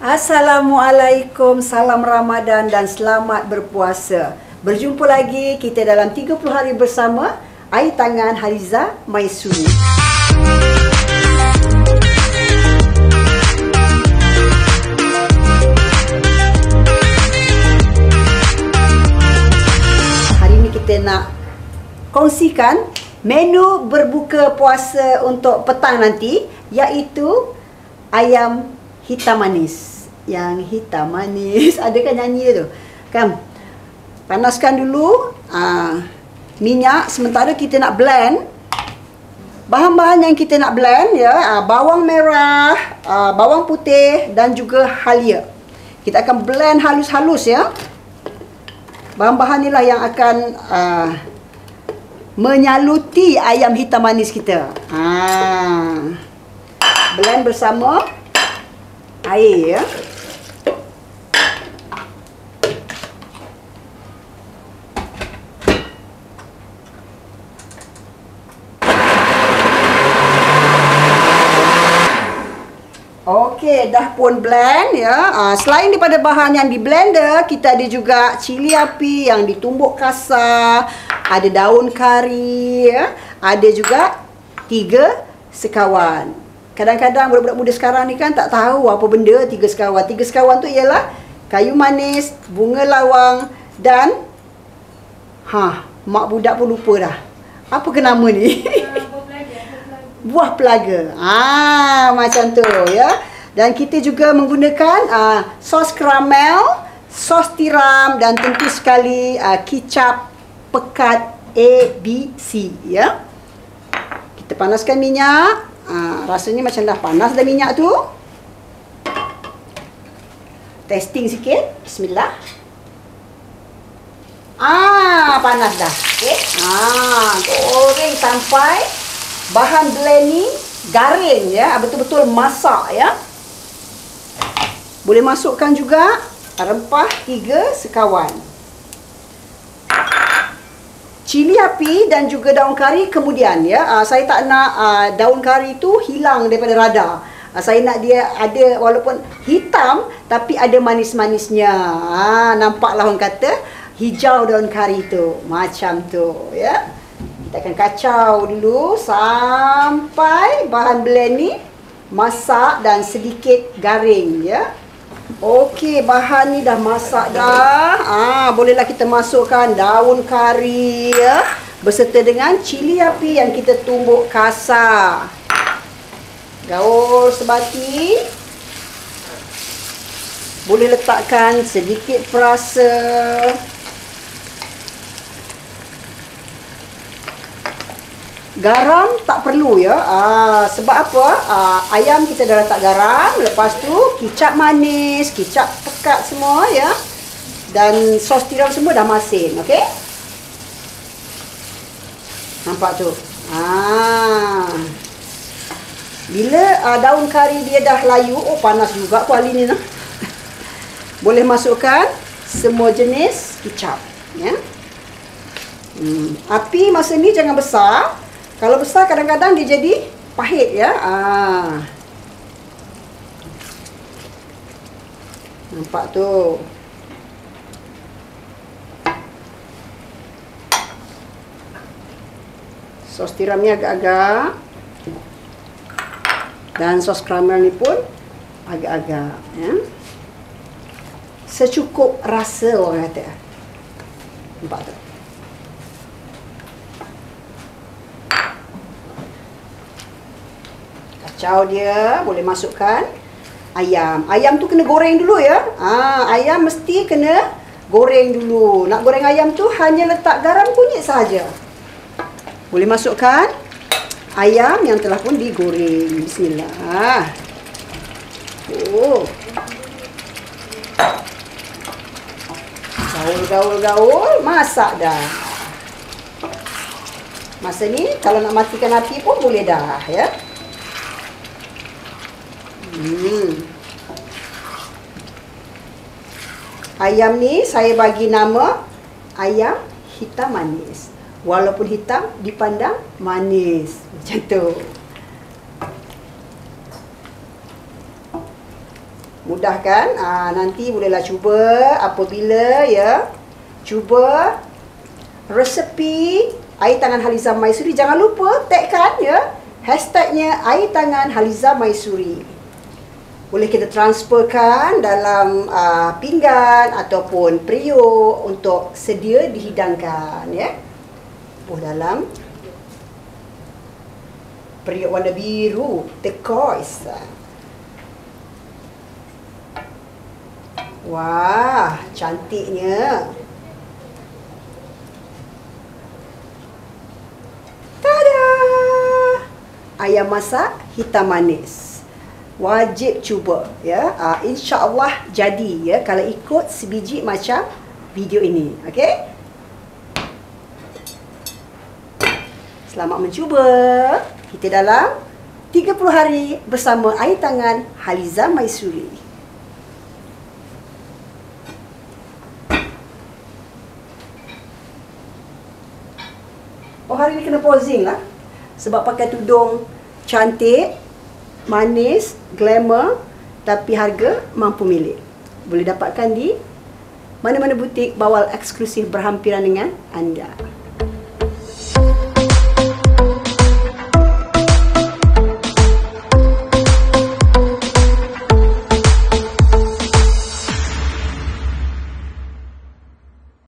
Assalamualaikum, salam Ramadan dan selamat berpuasa. Berjumpa lagi kita dalam 30 hari bersama Air Tangan Hariza Maisuni. Hari ini kita nak kongsikan menu berbuka puasa untuk petang nanti, iaitu ayam hitam manis. Yang hitam manis, ada kan nyanyi tu kan? Panaskan dulu minyak, sementara kita nak blend bahan-bahan yang kita nak blend ya. Bawang merah, bawang putih dan juga halia. Kita akan blend halus-halus ya. Bahan-bahan inilah yang akan menyaluti ayam hitam manis kita. Blend bersama air ya. Okey, dah pun blend ya. Selain daripada bahan yang di blender, kita ada juga cili api yang ditumbuk kasar, ada daun kari ya, ada juga 3 sekawan. Kadang-kadang budak-budak muda sekarang ni kan tak tahu apa benda 3 sekawan. 3 sekawan tu ialah kayu manis, bunga lawang dan mak budak pun lupa dah. Apa ke nama ni? Buah pelaga. Macam tu ya. Dan kita juga menggunakan sos karamel, sos tiram dan tentu sekali kicap pekat ABC ya. Kita panaskan minyak. Rasanya macam dah panas dah minyak tu. Testing sikit. Bismillah. Panas dah. Okey. Goreng sampai bahan blend ni garing ya, betul-betul masak ya. Boleh masukkan juga rempah 3 sekawan. Cili api dan juga daun kari kemudian ya. Saya tak nak daun kari tu hilang daripada radar. Saya nak dia ada, walaupun hitam tapi ada manis-manisnya. Nampaklah orang kata hijau daun kari tu. Macam tu ya. Kita akan kacau dulu sampai bahan blend ni masak dan sedikit garing ya. Okey, bahan ni dah masak dah. Bolehlah kita masukkan daun kari ya, beserta dengan cili api yang kita tumbuk kasar. Gaul sebati. Boleh letakkan sedikit perasa. Garam tak perlu ya. Sebab apa? Ayam kita dah letak garam. Lepas tu kicap manis, kicap pekat semua ya. Dan sos tiram semua dah masin. Okey? Nampak tu? Bila daun kari dia dah layu, panas juga kuali ni nah. Boleh masukkan semua jenis kicap ya. Api masa ni jangan besar. Kalau besar kadang-kadang dia jadi pahit ya. Nampak tu. Sos tiram ni agak-agak. Dan sos karamel ni pun agak-agak ya. Secukup rasa orang kata. Nampak tu. Kacau dia, boleh masukkan ayam. Ayam tu kena goreng dulu ya. Ayam mesti kena goreng dulu. Nak goreng ayam tu hanya letak garam kunyit sahaja. Boleh masukkan ayam yang telah pun digoreng. Bismillah. Gaul, masak dah. Masa ni kalau nak matikan api pun boleh dah ya. Ayam ni saya bagi nama ayam hitam manis. Walaupun hitam dipandang manis. Macam tu. Mudah kan? Nanti bolehlah cuba apabila ya. Cuba resepi air tangan Haliza Maisuri. Jangan lupa tagkan ya. Hashtagnya air tangan Haliza Maisuri. Boleh kita transferkan dalam pinggan ataupun periuk untuk sedia dihidangkan ya. Dalam periuk warna biru, turquoise. Wah, cantiknya. Tada! Ayam masak hitam manis. Wajib cuba ya. InsyaAllah jadi ya kalau ikut sebiji macam video ini. Okey? Selamat mencuba. Kita dalam 30 hari bersama air tangan Haliza Maisuri. Hari ni kena posing lah. Sebab pakai tudung cantik, manis, glamour, tapi harga mampu milik. Boleh dapatkan di mana-mana butik bawal eksklusif berhampiran dengan anda.